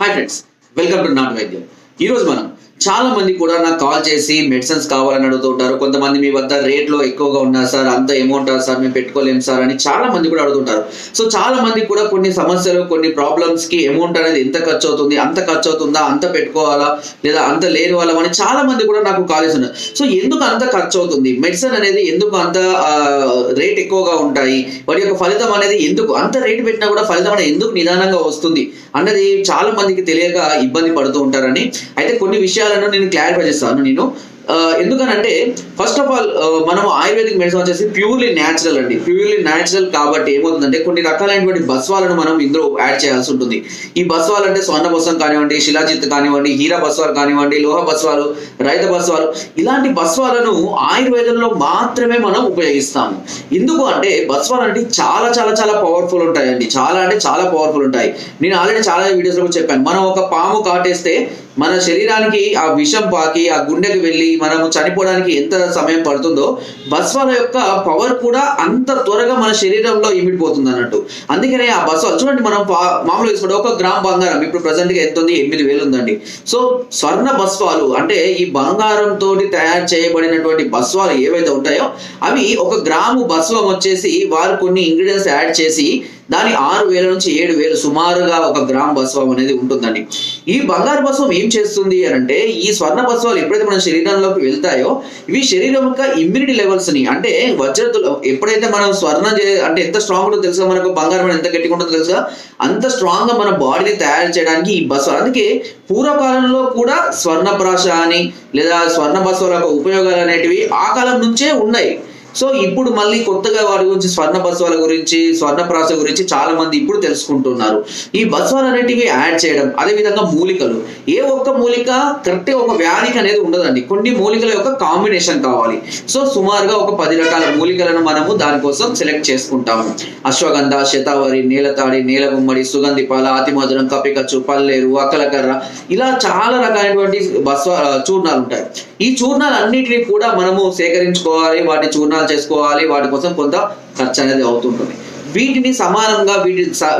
Hi friends, welcome to నాటు వైద్యం. ఈరోజు మనం చాలా మంది కూడా నాకు కాల్ చేసి మెడిసిన్స్ కావాలని అడుగుతుంటారు. కొంతమంది మీ వద్ద రేట్లో ఎక్కువగా ఉన్నారు సార్, అంత అమౌంట్ సార్ మేము పెట్టుకోలేము సార్ అని చాలా మంది కూడా అడుగుతుంటారు. సో చాలా మంది కూడా కొన్ని సమస్యలు, కొన్ని ప్రాబ్లమ్స్ కి అమౌంట్ అనేది ఎంత ఖర్చు అవుతుంది, అంత ఖర్చు అవుతుందా, అంత పెట్టుకోవాలా లేదా అంత లేని వాళ్ళం అని చాలా మంది కూడా నాకు కాల్ చేస్తున్నారు. సో ఎందుకు అంత ఖర్చు అవుతుంది, మెడిసిన్ అనేది ఎందుకు అంత రేట్ ఎక్కువగా ఉంటాయి, వాటి యొక్క ఫలితం అనేది ఎందుకు అంత రేటు పెట్టినా కూడా ఫలితం అనేది ఎందుకు నిదానంగా వస్తుంది అన్నది చాలా మందికి తెలియక ఇబ్బంది పడుతూ ఉంటారని అయితే కొన్ని విషయాలను నేను క్లారిఫై చేస్తాను. ఎందుకనంటే ఫస్ట్ ఆఫ్ ఆల్ మనం ఆయుర్వేదిక్ మెడిసిన్ వచ్చేసి ప్యూర్లీ న్యాచురల్ అండి. ప్యూర్లీ న్యాచురల్ కాబట్టి ఏమవుతుందంటే కొన్ని రకాలైనటువంటి బస్వాలను మనం ఇందులో యాడ్ చేయాల్సి ఉంటుంది. ఈ బస్వాలు అంటే స్వర్ణ బస్వం కానివ్వండి, శిలాజిత్ కానివ్వండి, హీరా బస్వాలు కానివ్వండి, లోహ బస్వాలు, రైత బస్వాలు, ఇలాంటి బస్వాలను ఆయుర్వేదంలో మాత్రమే మనం ఉపయోగిస్తాము. ఎందుకు అంటే బస్వాలు అంటే చాలా చాలా చాలా పవర్ఫుల్ ఉంటాయండి. చాలా అంటే చాలా పవర్ఫుల్ ఉంటాయి. నేను ఆల్రెడీ చాలా వీడియోస్లో కూడా చెప్పాను. మనం ఒక పాము కాటేస్తే మన శరీరానికి ఆ విషం పాకి ఆ గుండెకి వెళ్ళి మనము చనిపోవడానికి ఎంత సమయం పడుతుందో బస్వాల యొక్క పవర్ కూడా అంత త్వరగా మన శరీరంలో ఇమిడిపోతుంది అన్నట్టు. అందుకనే ఆ బస్వాలు చూడండి, మనం మామూలుగా తీసుకుంటే 1 గ్రామ్ బంగారం ఇప్పుడు ప్రజెంట్గా ఎంత ఉంది, 8,000 ఉందండి. సో స్వర్ణ బస్వాలు అంటే ఈ బంగారంతో తయారు చేయబడినటువంటి బస్వాలు ఏవైతే ఉంటాయో అవి 1 గ్రాము బస్వం వచ్చేసి వారు కొన్ని ఇంగ్రీడియంట్స్ యాడ్ చేసి దాని 6,000 నుంచి 7,000 సుమారుగా 1 గ్రామ్ బస్వం అనేది ఉంటుందండి. ఈ బంగారు బస్వం ఏం చేస్తుంది అని అంటే ఈ స్వర్ణ బస్వాలు ఎప్పుడైతే మన శరీరంలోకి వెళ్తాయో ఇవి శరీరం యొక్క ఇమ్యూనిటీ లెవెల్స్ ని అంటే వజ్రతులు ఎప్పుడైతే మనం అంటే ఎంత స్ట్రాంగ్ ఉంటుందో తెలుసా, మనకు బంగారం ఎంత గట్టిగా ఉంటుందో తెలుసా, అంత స్ట్రాంగ్ గా మన బాడీని తయారు చేయడానికి ఈ బస్వాలు. అందుకే పూర్వకాలంలో కూడా స్వర్ణప్రాశ అని లేదా స్వర్ణ బస్వాల యొక్క ఉపయోగాలు అనేటివి ఆ కాలం నుంచే ఉన్నాయి. సో ఇప్పుడు మళ్ళీ కొత్తగా వాటి గురించి స్వర్ణ బస్వాల గురించి, స్వర్ణప్రాశ గురించి చాలా మంది ఇప్పుడు తెలుసుకుంటున్నారు. ఈ బస్వాలు అనేటివి యాడ్ చేయడం, అదేవిధంగా మూలికలు, ఏ ఒక్క మూలిక కరెక్ట్ ఒక వ్యాధికి అనేది ఉండదండి. కొన్ని మూలికల యొక్క కాంబినేషన్ కావాలి. సో సుమారుగా ఒక 10 రకాల మూలికలను మనము దానికోసం సెలెక్ట్ చేసుకుంటాము. అశ్వగంధ, శతావరి, నీలతాడి, నీలగుమ్మడి, సుగంధి పాల, అతిమధురం, కపికచ్చు, పల్లేరు, అక్కలకర్ర, ఇలా చాలా రకాలైనటువంటి చూర్ణాలు ఉంటాయి. ఈ చూర్ణాలు అన్నిటినీ కూడా మనము సేకరించుకోవాలి, వాటి చూర్ణాలు చేసుకోవాలి. వాటి కోసం కొంత ఖర్చు అనేది అవుతుంటుంది. వీటిని సమానంగా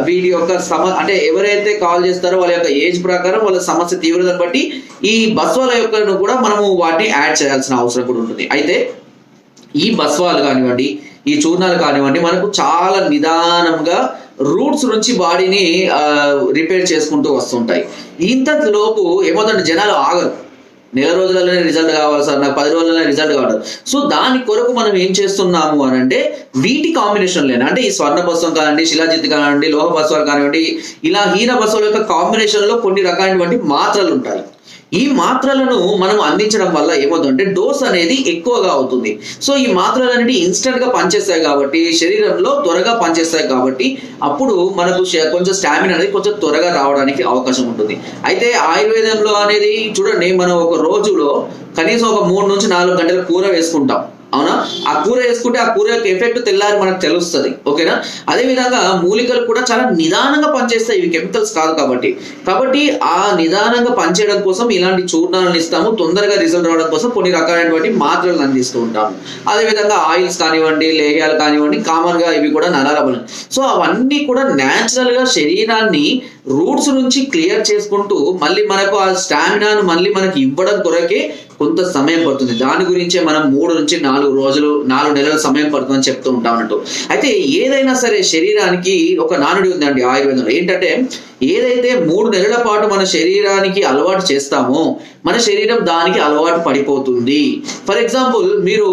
వీటి యొక్క అంటే ఎవరైతే కాల్ చేస్తారో వాళ్ళ యొక్క ఏజ్ ప్రకారం వాళ్ళ సమస్య తీవ్రతను బట్టి ఈ బస్వాల యొక్క కూడా మనము వాటిని యాడ్ చేయాల్సిన అవసరం కూడా ఉంటుంది. అయితే ఈ బస్వాలు కానివ్వండి, ఈ చూర్ణాలు కానివ్వండి, మనకు చాలా నిదానంగా రూట్స్ నుంచి బాడీని రిపేర్ చేసుకుంటూ వస్తుంటాయి. ఇంతలోపు ఏమవుతుందంటే జనాలు ఆగరు. నెల రోజులలోనే రిజల్ట్ కావాలి సార్, నాకు 10 రోజులలోనే రిజల్ట్ కావాలి. సో దాని కొరకు మనం ఏం చేస్తున్నాము అని అంటే వీటి కాంబినేషన్ లేని అంటే ఈ స్వర్ణ బస్వం కానివ్వండి, శిలాజిత్ కానివ్వండి, లోహ బస్వాలు కానివ్వండి, ఇలా హీరా బస్వాల యొక్క కాంబినేషన్ లో కొన్ని రకాలైనటువంటి మాత్రలు ఉంటాయి. ఈ మాత్రలను మనం అందించడం వల్ల ఏమవుతుందంటే డోస్ అనేది ఎక్కువగా అవుతుంది. సో ఈ మాత్రలు అనేది ఇన్స్టెంట్ గా పనిచేస్తాయి కాబట్టి, శరీరంలో త్వరగా పనిచేస్తాయి కాబట్టి అప్పుడు మనకు కొంచెం స్టామినా అనేది కొంచెం త్వరగా రావడానికి అవకాశం ఉంటుంది. అయితే ఆయుర్వేదంలో అనేది చూడండి, మనం ఒక రోజులో కనీసం ఒక 3 నుంచి 4 గంటల కూర వేసుకుంటాం, అవునా? ఆ కూర వేసుకుంటే ఆ కూర యొక్క ఎఫెక్ట్ తెల్లారి మనకు తెలుస్తుంది, ఓకేనా? అదే విధంగా మూలికలు కూడా చాలా నిదానంగా పనిచేస్తాయి, ఇవి కెమికల్స్ కాదు కాబట్టి ఆ నిదానంగా పనిచేయడం కోసం ఇలాంటి చూర్ణాలను ఇస్తాము. తొందరగా రిజల్ట్ రావడం కోసం కొన్ని రకాలైనటువంటి మాత్రలను అందిస్తూ ఉంటాము. అదేవిధంగా ఆయిల్స్ కానివ్వండి, లేహ్యాలు కానివ్వండి, కామన్ గా ఇవి కూడా నరాల బలం. సో అవన్నీ కూడా న్యాచురల్ గా శరీరాన్ని రూట్స్ నుంచి క్లియర్ చేసుకుంటూ మళ్ళీ మనకు ఆ స్టామినాను మళ్ళీ మనకి ఇవ్వడం కొరకే కొంత సమయం పడుతుంది. దాని గురించే మనం 3 నుంచి 4 నెలల సమయం పడుతుందని చెప్తూ ఉంటాం అన్నట్టు. అయితే ఏదైనా సరే శరీరానికి ఒక నానుడి ఉందండి ఆయుర్వేదంలో, ఏంటంటే ఏదైతే 3 నెలల పాటు మన శరీరానికి అలవాటు చేస్తామో మన శరీరం దానికి అలవాటు పడిపోతుంది. ఫర్ ఎగ్జాంపుల్, మీరు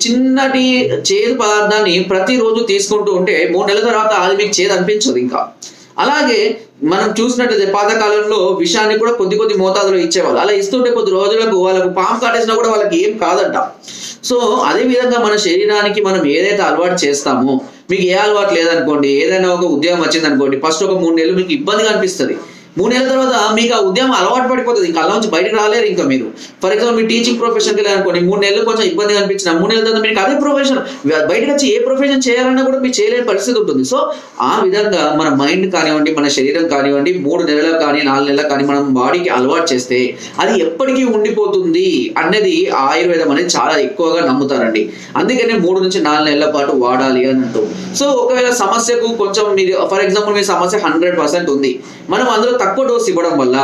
చిన్నటి చేదు పదార్థాన్ని ప్రతిరోజు తీసుకుంటూ ఉంటే 3 నెలల తర్వాత అది మీకు చేదు అనిపించదు ఇంకా. అలాగే మనం చూసినట్లయితే పాతకాలంలో విషాన్ని కూడా కొద్ది మోతాదులో ఇచ్చేవాళ్ళు. అలా ఇస్తుంటే కొద్ది రోజులకు వాళ్ళకు పాము కాటేసినా కూడా వాళ్ళకి ఏం కాదంట. సో అదే విధంగా మన శరీరానికి మనం ఏదైతే అలవాటు చేస్తామో, మీకు ఏ అలవాటు లేదనుకోండి, ఏదైనా ఒక ఉద్యోగం వచ్చింది అనుకోండి, ఫస్ట్ ఒక 3 నెలలు మీకు ఇబ్బందిగా అనిపిస్తుంది. 3 నెలల తర్వాత మీకు ఆ ఉద్యమం అలవాటు పడిపోతుంది, ఇంకా అలా నుంచి బయటకు రాలేరు ఇంకా మీరు. ఫర్ ఎగ్జాంపుల్, మీ టీచింగ్ ప్రొఫెషన్కి వెళ్ళాలనుకోండి, 3 నెలలు కొంచెం ఇబ్బందిగా అనిపించిన 3 నెలల తర్వాత మీకు అదే ప్రొఫెషన్ బయటకు వచ్చి ఏ ప్రొఫెషన్ చేయాలన్నా కూడా మీరు చేయలేని పరిస్థితి ఉంటుంది. సో ఆ విధంగా మన మైండ్ కానివ్వండి, మన శరీరం కానివ్వండి 3 నెలలకు కానీ 4 నెలలకు కానీ మనం బాడీకి అలవాటు చేస్తే అది ఎప్పటికీ ఉండిపోతుంది అనేది ఆయుర్వేదం అనేది చాలా ఎక్కువగా నమ్ముతారండి. అందుకనే 3 నుంచి 4 నెలల పాటు వాడాలి అని అంటూ. సో ఒకవేళ సమస్యకు కొంచెం మీరు ఫర్ ఎగ్జాంపుల్ మీ సమస్య 100% ఉంది, మనం అందులో తక్కువ డోస్ ఇవ్వడం వల్ల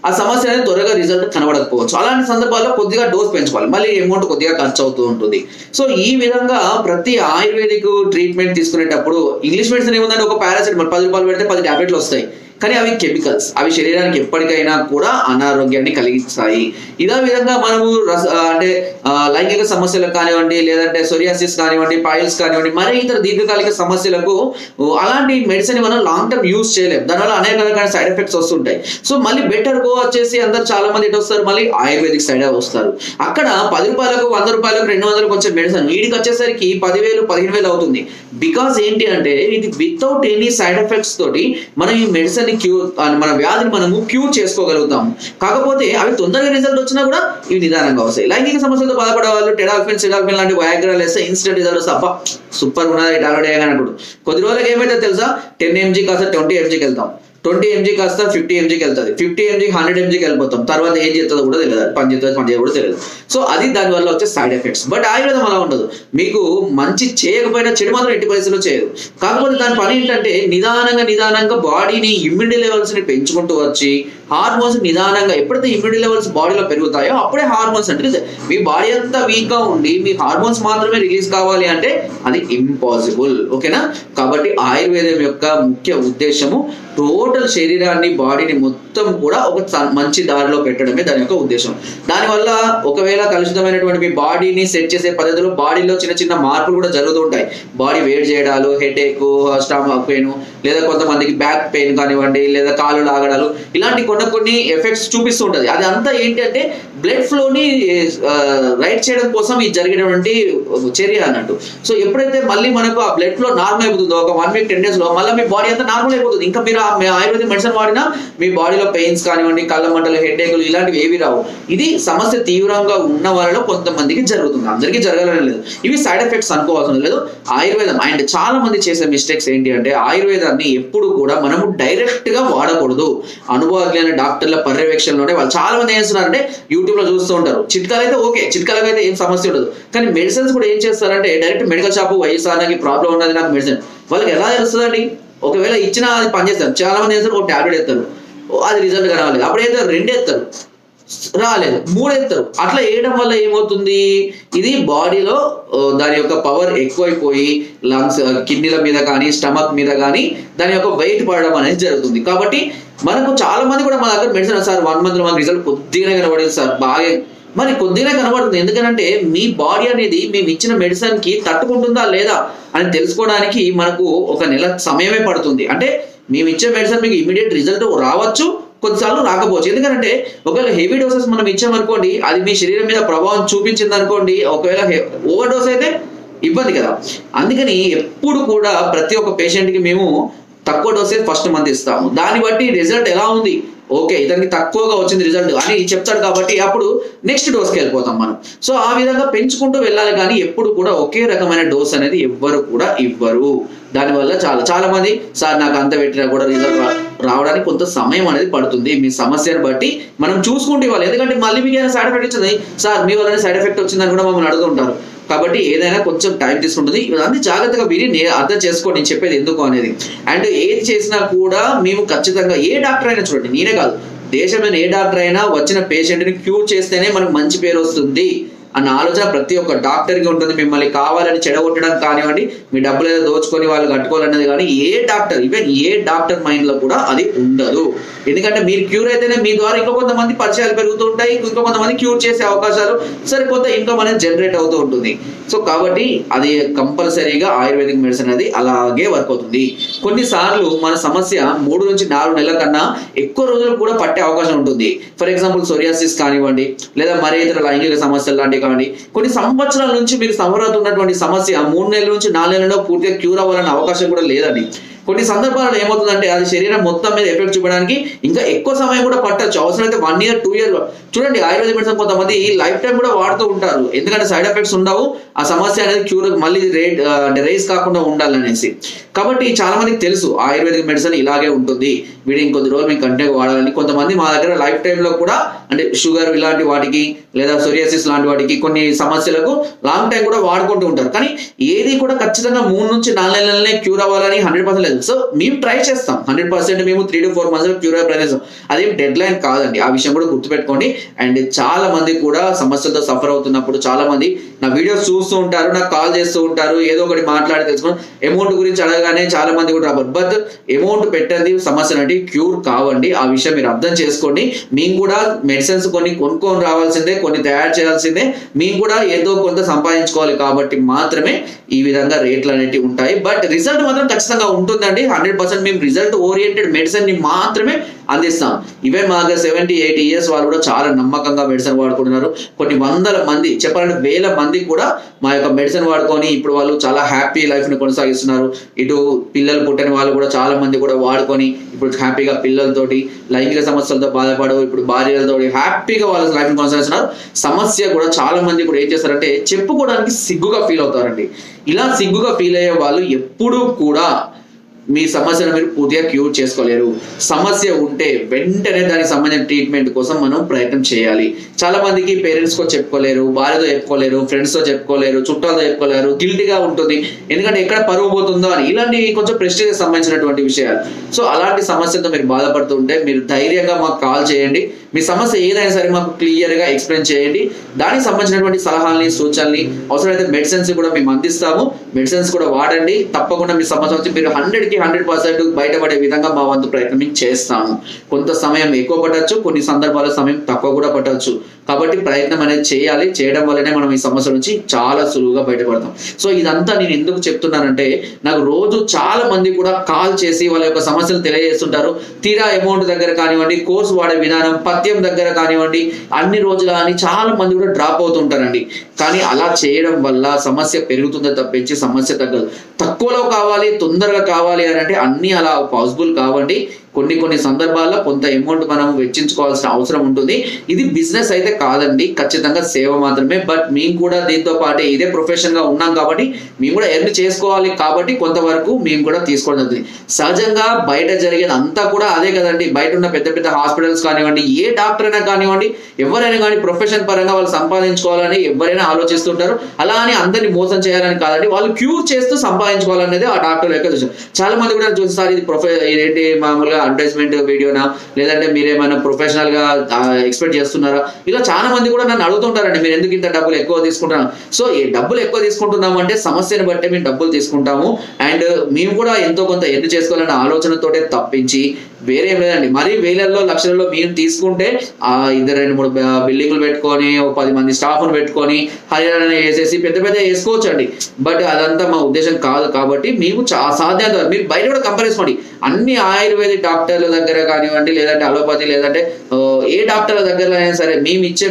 ఆ సమస్య అనేది త్వరగా రిజల్ట్ కనబడకపోవచ్చు. అలాంటి సందర్భాల్లో కొద్దిగా డోస్ పెంచుకోవాలి, మళ్ళీ అమౌంట్ కొద్దిగా ఖర్చు అవుతూ ఉంటుంది. సో ఈ విధంగా ప్రతి ఆయుర్వేదిక్ ట్రీట్మెంట్ తీసుకునేటప్పుడు ఇంగ్లీష్ మెడిసిన్ ఏముందంటే ఒక పారాసిటమాల్ 10 రూపాయలు పెడితే 10 టాబ్లెట్లు వస్తాయి, కానీ అవి కెమికల్స్, అవి శరీరానికి ఎప్పటికైనా కూడా అనారోగ్యాన్ని కలిగిస్తాయి. ఇదే విధంగా మనము అంటే లైంగిక సమస్యలకు కానివ్వండి, లేదంటే సోరియాసిస్ కానివ్వండి, పాయిల్స్ కానివ్వండి, మరి ఇతర దీర్ఘకాలిక సమస్యలకు అలాంటి మెడిసిన్ మనం లాంగ్ టర్మ్ యూజ్ చేయలేము, దానివల్ల అనేక రకాల సైడ్ ఎఫెక్ట్స్ వస్తుంటాయి. సో మళ్ళీ బెటర్ గో వచ్చేసి అందరు చాలా మంది ఎటు వస్తారు, మళ్ళీ ఆయుర్వేదిక్ సైడ్ వస్తారు. అక్కడ 10 రూపాయలకు 100 రూపాయలకు 200 వచ్చే మెడిసిన్ వీడికి వచ్చేసరికి 10,000 15,000 అవుతుంది. బికాస్ ఏంటి అంటే ఇది వితౌట్ ఎనీ సైడ్ ఎఫెక్ట్స్ తోటి మనం ఈ మెడిసిన్ మన వ్యాధిని మనము క్యూర్ చేసుకోగలుగుతాము. కాకపోతే అవి తొందరగా రిజల్ట్ వచ్చినా కూడా ఇవి నిదానంగా వస్తాయి. లైంగిక సమస్యలతో బాధపడే వాళ్ళు టెడాల్ఫిన్, సిడాల్ఫిన్ లాంటి వయాగ్రాలు వేస్తే ఇన్స్టెంట్ రిజల్ట్ వస్తే అబ్బా సూపర్ ఉన్నది టాబ్లెట్ వేయగానే అనుకుంటు. కొద్ది రోజులకి ఏమైతే తెలుసా, 10 mg కాస్త 20 mgకి వెళ్తాం, 20 mg కాస్త 50 mgకి వెళ్తుంది, 50 mg 100 mgకి వెళ్ళిపోతాం. తర్వాత ఏం చేస్తుందో కూడా తెలియదు, పని చేస్తుందో పని చేయదు కూడా తెలియదు. సో అది దానివల్ల వచ్చే సైడ్ ఎఫెక్ట్స్. బట్ ఆయుర్వేదం అలా ఉండదు, మీకు మంచి చేయకపోయినా చెడు మాత్రం ఎట్టి పరిస్థితుల్లో చేయదు. కాకపోతే దాని పని ఏంటంటే నిదానంగా బాడీని ఇమ్యూనిటీ లెవెల్స్ ని పెంచుకుంటూ వచ్చి హార్మోన్స్ నిదానంగా, ఎప్పుడైతే ఇమ్యూనిటీ లెవెల్స్ బాడీలో పెరుగుతాయో అప్పుడే హార్మోన్స్ అంటే మీ బాడీ అంతా వీక్ గా ఉండి మీ హార్మోన్స్ మాత్రమే రిలీజ్ కావాలి అంటే అది ఇంపాసిబుల్. ఓకేనా? కాబట్టి ఆయుర్వేదం యొక్క ముఖ్య ఉద్దేశము టోటల్ శరీరాన్ని, బాడీని మొత్తం కూడా ఒక మంచి దారిలో పెట్టడమే దాని యొక్క ఉద్దేశం. దానివల్ల ఒకవేళ కలుషితమైనటువంటి మీ బాడీని సెట్ చేసే పద్ధతిలో బాడీలో చిన్న మార్పులు కూడా జరుగుతుంటాయి. బాడీ వేడి చేయడాలు, హెడేక్, స్టమక్ పెయిన్, లేదా కొంతమందికి బ్యాక్ పెయిన్ కానివ్వండి, లేదా కాళ్ళు లాగడాలు, ఇలాంటి కొన్ని ఎఫెక్ట్స్ చూపిస్తూ ఉంటుంది. అది అంతా ఏంటి అంటే బ్లడ్ ఫ్లోని రైట్ చేయడం కోసం ఇది జరిగేటువంటి చర్య అన్నట్టు. సో ఎప్పుడైతే మళ్ళీ మనకు ఆ బ్లడ్ ఫ్లో నార్మల్ అయిపోతుందో ఒక 1 week 10 days లో మళ్ళీ మీ బాడీ అంతా నార్మల్ అయిపోతుంది. ఇంకా మీరు ఆయుర్వేదిక్ మెడిసిన్ వాడినా మీ బాడీలో పెయిన్స్ కానివ్వండి, కళ్ళ మంటలు, హెడేక్లు ఇలాంటివి ఏవి రావు. ఇది సమస్య తీవ్రంగా ఉన్న వాళ్ళలో కొంతమందికి జరుగుతుంది, అందరికీ జరగాలని లేదు. ఇవి సైడ్ ఎఫెక్ట్స్ అనుకోవాల్సిన లేదు. ఆయుర్వేదం అండ్ చాలా మంది చేసే మిస్టేక్స్ ఏంటి అంటే ఆయుర్వేదాన్ని ఎప్పుడు కూడా మనము డైరెక్ట్ గా వాడకూడదు. అనుభవజ్ఞ డాక్టర్ల పర్యవేక్షణలోనే వాళ్ళు చాలా మంది ఏం చేస్తున్నారంటే యూట్యూబ్ లో చూస్తూ ఉంటారు. చిట్కాలు అయితే ఓకే, చిట్కాలకు అయితే ఏం సమస్య ఉండదు, కానీ మెడిసిన్స్ కూడా ఏం చేస్తారంటే డైరెక్ట్ మెడికల్ షాప్ వయసానికి ప్రాబ్లం ఉన్నది నాకు మెడిసిన్ వాళ్ళకి ఎలా తెలుస్తుందండి? ఒకవేళ ఇచ్చినా అది పనిచేస్తారు. చాలా మంది చేస్తారు, ఒక టాబ్లెట్ ఎత్తారు, అది రిజల్ట్ రాలేదు. అప్పుడు ఏదో 2 ఎత్తారు, రాలేదు, 3 ఎత్తారు. అట్లా వేయడం వల్ల ఏమవుతుంది, ఇది బాడీలో దాని యొక్క పవర్ ఎక్కువైపోయి లంగ్స్, కిడ్నీల మీద కానీ స్టమక్ మీద కానీ దాని యొక్క వెయిట్ పడడం అనేది జరుగుతుంది. కాబట్టి మనకు చాలా మంది కూడా మా దగ్గర మెడిసిన్ సార్ 1 month లో మనకు రిజల్ట్ కొద్దిగానే కనబడింది సార్, బాగా మరి కొద్దిగానే కనబడుతుంది. ఎందుకంటే మీ బాడీ అనేది మేము ఇచ్చిన మెడిసిన్ కి తట్టుకుంటుందా లేదా అని తెలుసుకోవడానికి మనకు 1 నెల సమయమే పడుతుంది. అంటే మేము ఇచ్చే మెడిసిన్ మీకు ఇమీడియట్ రిజల్ట్ రావచ్చు, కొన్నిసార్లు రాకపోవచ్చు. ఎందుకంటే ఒకవేళ హెవీ డోసెస్ మనం ఇచ్చామనుకోండి, అది మీ శరీరం మీద ప్రభావం చూపించింది అనుకోండి, ఒకవేళ ఓవర్ డోస్ అయితే ఇబ్బంది కదా. అందుకని ఎప్పుడు కూడా ప్రతి ఒక్క పేషెంట్కి మేము తక్కువ డోసే ఫస్ట్ మంత్ ఇస్తాము. దాన్ని బట్టి రిజల్ట్ ఎలా ఉంది, ఓకే ఇతనికి తక్కువగా వచ్చింది రిజల్ట్ అని చెప్తాడు కాబట్టి అప్పుడు నెక్స్ట్ డోస్కి వెళ్ళిపోతాం మనం. సో ఆ విధంగా పెంచుకుంటూ వెళ్ళాలి, కానీ ఎప్పుడు కూడా ఒకే రకమైన డోస్ అనేది ఎవ్వరు కూడా ఇవ్వరు. దానివల్ల చాలా మంది సార్ నాకు అంత పెట్టినా కూడా రిజల్ట్ రావడానికి కొంత సమయం అనేది పడుతుంది. మీ సమస్యను బట్టి మనం చూసుకుంటూ ఇవ్వాలి. ఎందుకంటే మళ్ళీ మీకు ఏదైనా సైడ్ ఎఫెక్ట్ వచ్చింది సార్, మీ వల్లనే సైడ్ ఎఫెక్ట్ వచ్చిందని కూడా మమ్మల్ని అడుగుతుంటారు. కాబట్టి ఏదైనా కొంచెం టైం తీసుకుంటుంది. ఇవన్నీ జాగ్రత్తగా విని అర్థం చేసుకోండి నేను చెప్పేది ఎందుకు అనేది. అండ్ ఏది చేసినా కూడా మేము ఖచ్చితంగా, ఏ డాక్టర్ అయినా చూడండి, నేనే కాదు దేశంలో ఏ డాక్టర్ అయినా వచ్చిన పేషెంట్ని క్యూర్ చేస్తేనే మనకు మంచి పేరు వస్తుంది అన్న ఆలోచన ప్రతి ఒక్క డాక్టర్కి ఉంటుంది. మిమ్మల్ని కావాలని చెడగొట్టడం కానివ్వండి, మీ డబ్బులు ఏదో దోచుకొని వాళ్ళు కట్టుకోవాలనేది కానీ ఏ డాక్టర్, ఈవెన్ ఏ డాక్టర్ మైండ్లో కూడా అది ఉండదు. ఎందుకంటే మీరు క్యూర్ అయితేనే మీ ద్వారా ఇంకో కొంతమంది పరిచయాలు పెరుగుతూ ఉంటాయి, ఇంకో కొంతమంది క్యూర్ చేసే అవకాశాలు సరికొంత ఇన్కమ్ అనేది జనరేట్ అవుతూ ఉంటుంది. సో కాబట్టి అది కంపల్సరీగా ఆయుర్వేదిక్ మెడిసిన్ అనేది అలాగే వర్క్ అవుతుంది. కొన్నిసార్లు మన సమస్య 3 నుంచి 4 నెలల కన్నా ఎక్కువ రోజులు కూడా పట్టే అవకాశం ఉంటుంది. ఫర్ ఎగ్జాంపుల్ సోరియాసిస్ కానివ్వండి, లేదా మరే ఇతర లైంగిక సమస్యలు లాంటివి కానివ్వండి, కొన్ని సంవత్సరాల నుంచి మీకు సంవరవుతున్నటువంటి సమస్య 3 నెలల నుంచి 4 నెలల్లో పూర్తిగా క్యూర్ అవ్వాలనే అవకాశం కూడా లేదండి. కొన్ని సందర్భాల్లో ఏమవుతుందంటే అది శరీరం మొత్తం మీద ఎఫెక్ట్ చూపడానికి ఇంకా ఎక్కువ సమయం కూడా పట్టచ్చు. అవసరమైతే 1 year 2 year చూడండి. ఆయుర్వేద మెడిసిన్ కొంతమంది లైఫ్ టైం కూడా వాడుతూ ఉంటారు, ఎందుకంటే సైడ్ ఎఫెక్ట్స్ ఉండవు, ఆ సమస్య అనేది క్యూర్ మళ్ళీ రైజ్ కాకుండా ఉండాలనేసి. కాబట్టి చాలా మందికి తెలుసు ఆయుర్వేదిక్ మెడిసిన్ ఇలాగే ఉంటుంది, వీడి ఇంకొద్ది రోజులు మీకు కంటిన్యూగా వాడాలని. కొంతమంది మా దగ్గర లైఫ్ టైంలో కూడా అంటే షుగర్ ఇలాంటి వాటికి, లేదా సోరియాసిస్ లాంటి వాటికి, కొన్ని సమస్యలకు లాంగ్ టైం కూడా వాడుకుంటూ ఉంటారు. కానీ ఏది కూడా ఖచ్చితంగా 3 నుంచి 4 నెలలనే క్యూర్ అవ్వాలని 100% లేదు. ఉండదు. సో మేము ట్రై చేస్తాం 100%. మేము 3 to 4 months క్యూర్ అయ్యే ప్రయత్నిస్తాం. అదేం డెడ్ లైన్ కాదండి, ఆ విషయం కూడా గుర్తుపెట్టుకోండి. అండ్ చాలా మంది కూడా సమస్యలతో సఫర్ అవుతున్నప్పుడు చాలా మంది నా వీడియోస్ చూస్తూ ఉంటారు, నాకు కాల్ చేస్తూ ఉంటారు, ఏదో ఒకటి మాట్లాడి తెలుసుకుని అమౌంట్ గురించి అడగగానే చాలా మంది కూడా రాబోరు. బట్ అమౌంట్ పెట్టండి సమస్యలు అంటే క్యూర్ కావండి, ఆ విషయం మీరు అర్థం చేసుకోండి. మేము కూడా మెడిసిన్స్ కొనుక్కొని రావాల్సిందే, కొన్ని తయారు చేయాల్సిందే, మేము కూడా ఏదో కొంత సంపాదించుకోవాలి. కాబట్టి మాత్రమే ఈ విధంగా రేట్లు అనేవి ఉంటాయి. బట్ రిజల్ట్ మాత్రం ఖచ్చితంగా ఉంటుందండి. 100% మేము రిజల్ట్ ఓరియంటెడ్ మెడిసిన్ ని మాత్రమే అందిస్తాం. ఈవెన్ మా 70-80 years వాళ్ళు కూడా చాలా నమ్మకంగా మెడిసిన్ వాడుకుంటున్నారు. కొన్ని వందల మంది, చెప్పాలంటే వేల మంది కూడా మా యొక్క మెడిసిన్ వాడుకొని ఇప్పుడు వాళ్ళు చాలా హ్యాపీ లైఫ్ ని కొనసాగిస్తున్నారు. ఇటు పిల్లలు పుట్టిన వాళ్ళు కూడా చాలా మంది కూడా వాడుకొని ఇప్పుడు హ్యాపీగా పిల్లలతోటి, లైంగిక సమస్యలతో బాధపడు ఇప్పుడు భార్యలతో హ్యాపీగా వాళ్ళ లైఫ్ ని కొనసాగిస్తున్నారు. సమస్య కూడా చాలా మంది కూడా ఏం చేస్తారంటే చెప్పుకోవడానికి సిగ్గుగా ఫీల్ అవుతారండి. ఇలా సిగ్గుగా ఫీల్ అయ్యే వాళ్ళు ఎప్పుడూ కూడా మీ సమస్యను మీరు పూర్తిగా క్యూర్ చేసుకోలేరు. సమస్య ఉంటే వెంటనే దానికి సంబంధించిన ట్రీట్మెంట్ కోసం మనం ప్రయత్నం చేయాలి. చాలా మందికి పేరెంట్స్ తో చెప్పుకోలేరు, భార్యతో చెప్పుకోలేరు, ఫ్రెండ్స్ తో చెప్పుకోలేరు, చుట్టాలతో చెప్పుకోలేరు, గిల్టీగా ఉంటుంది, ఎందుకంటే ఎక్కడ పరువు పోతుందో అని. ఇలాంటి కొంచెం ప్రెస్టీజ్ సంబంధించినటువంటి విషయాలు. సో అలాంటి సమస్యలతో మీరు బాధపడుతుంటే మీరు ధైర్యంగా మాకు కాల్ చేయండి. మీ సమస్య ఏదైనా సరే మాకు క్లియర్ గా ఎక్స్ప్లెయిన్ చేయండి. దానికి సంబంధించినటువంటి సలహాలని, సూచనల్ని, అవసరమైతే మెడిసిన్స్ కూడా మేము అందిస్తాము. మెడిసిన్స్ కూడా వాడండి. తప్పకుండా మీ సమస్య వచ్చి మీరు 100% బయటపడే విధంగా మా వంతు ప్రయత్నం చేస్తాము. కొంత సమయం ఎక్కువ పట్టచ్చు, కొన్ని సందర్భాల సమయం తక్కువ కూడా పట్టవచ్చు. కాబట్టి ప్రయత్నం అనేది చేయాలి. చేయడం వల్లనే మనం ఈ సమస్య నుంచి చాలా సులువుగా బయటపడతాం. సో ఇదంతా నేను ఎందుకు చెప్తున్నానంటే, నాకు రోజు చాలా మంది కూడా కాల్ చేసి వాళ్ళ యొక్క సమస్యలు తెలియజేస్తుంటారు. తీరా అమౌంట్ దగ్గర కానివ్వండి, కోర్సు వాడే విధానం, పథ్యం దగ్గర కానివ్వండి, అన్ని రోజుల అని చాలా మంది కూడా డ్రాప్ అవుతుంటారండి. కానీ అలా చేయడం వల్ల సమస్య పెరుగుతుందో తప్పించి సమస్య తగ్గదు. తక్కువలో కావాలి, తొందరగా కావాలి అని అంటే అన్ని అలా పాసిబుల్ కావండి. కొన్ని సందర్భాల్లో కొంత అమౌంట్ మనం వెచ్చించుకోవాల్సిన అవసరం ఉంటుంది. ఇది బిజినెస్ అయితే కాదండి, ఖచ్చితంగా సేవ మాత్రమే. బట్ మేము కూడా దీంతో పాటు ఇదే ప్రొఫెషన్ గా ఉన్నాం కాబట్టి మేము కూడా ఎర్న్ చేసుకోవాలి. కాబట్టి కొంతవరకు మేము కూడా తీసుకోవడం జరుగుతుంది. సహజంగా బయట జరిగేది అంతా కూడా అదే కదండి. బయట ఉన్న పెద్ద పెద్ద హాస్పిటల్స్ కానివ్వండి, ఏ డాక్టర్ అయినా కానివ్వండి, ఎవరైనా కానీ ప్రొఫెషన్ పరంగా వాళ్ళు సంపాదించుకోవాలని ఎవరైనా ఆలోచిస్తుంటారు. అలా అని అందరినీ మోసం చేయాలని కాదండి, వాళ్ళు క్యూర్ చేస్తూ సంపాదించుకోవాలనేది ఆ డాక్టర్ యొక్క దృష్టి. చాలా మంది కూడా చూస్తారు ఇదేంటి మామూలుగా అడ్వర్టైజ్మెంట్ వీడియోనా, లేదంటే మీరేమైనా ప్రొఫెషనల్ గా ఎక్స్పెక్ట్ చేస్తున్నారా, ఇలా చాలా మంది కూడా నన్ను అడుగుతుంటారండి, మీరు ఎందుకు ఇంత డబ్బులు ఎక్కువ తీసుకుంటున్నారు. సో ఈ డబ్బులు ఎక్కువ తీసుకుంటున్నాము అంటే సమస్యను బట్టి మేము డబ్బులు తీసుకుంటాము. అండ్ మేము కూడా ఎంతో కొంత ఎర్న్ చేసుకోవాలన్న ఆలోచనతోటే తప్పించి వేరే లేదండి. మరి వేలల్లో లక్షలలో మేము తీసుకుంటే 2-3 బిల్డింగ్లు పెట్టుకొని 10 మంది స్టాఫ్ను పెట్టుకొని హరియాణ వేసేసి పెద్ద వేసుకోవచ్చు అండి. బట్ అదంతా మా ఉద్దేశం కాదు. కాబట్టి మేము సాధ్యత మీరు బయట కూడా కంపేర్ చేసుకోండి. అన్ని ఆయుర్వేదిక్ డాక్టర్ల దగ్గర కానివ్వండి, లేదంటే అలోపతి, లేదంటే ఏ డాక్టర్ల దగ్గర అయినా సరే మేము ఇచ్చే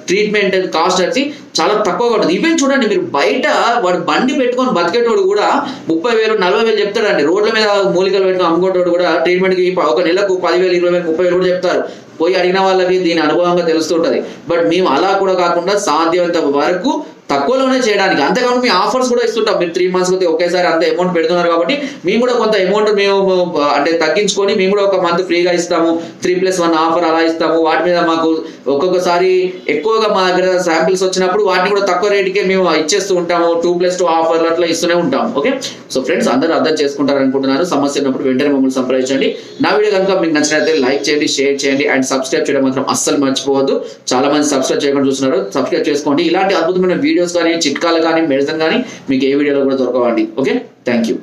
ట్రీట్మెంట్ కాస్ట్ వచ్చి చాలా తక్కువగా ఉంటుంది. ఈవెన్ చూడండి, మీరు బయట వాడు బండి పెట్టుకొని బతికేటోడు కూడా 30,000-40,000 చెప్తాడండి. రోడ్ల మీద మూలికలు పెట్టుకొని అమ్ముకుంటోడు కూడా ట్రీట్మెంట్కి ఒక నెలకు 10,000, 20,000, 30,000 కూడా చెప్తారు. పోయి అడిగిన వాళ్ళకి దీని అనుభవంగా తెలుస్తుంటది. బట్ మేము అలా కూడా కాకుండా సాధ్యమంత వరకు తక్కువలోనే చేయడానికి, అంతేకాకుండా మీ ఆఫర్స్ కూడా ఇస్తుంటాం. మీరు 3 months ఒకేసారి అంత అమౌంట్ పెడుతున్నారు కాబట్టి మేము కూడా కొంత అమౌంట్ మేము అంటే తగ్గించుకొని మేము కూడా ఒక మంత్ ఫ్రీగా ఇస్తాము. 3+1 ఆఫర్ అలా ఇస్తాము. వాటి మీద మాకు ఒక్కొక్కసారి ఎక్కువగా మా దగ్గర శాంపిల్స్ వచ్చినప్పుడు వాటిని కూడా తక్కువ రేటుకే మేము ఇచ్చేస్తూ ఉంటాము. 2+2 ఆఫర్లు అట్లా ఇస్తూనే ఉంటాము. ఓకే, సో ఫ్రెండ్స్ అందరూ అర్థం చేసుకుంటారు అనుకుంటున్నాను. సమస్య ఉన్నప్పుడు వెంటనే మమ్మల్ని సంప్రదించండి. నా వీడియో కనుక మీకు నచ్చినట్లయితే లైక్ చేయండి, షేర్ చేయండి అండ్ సబ్స్క్రైబ్ చేయడం మాత్రం అస్సలు మర్చిపోవద్దు. చాలా మంది సబ్స్క్రైబ్ చేయకుండా చూస్తున్నారు, సబ్స్క్రైబ్ చేసుకోండి. ఇలాంటి అద్భుతమైన వీడియోస్ కానీ, చిట్కాలు కానీ, మెడిసిన్ కానీ మీకు ఏ వీడియోలో కూడా దొరకవండి. Okay, thank you.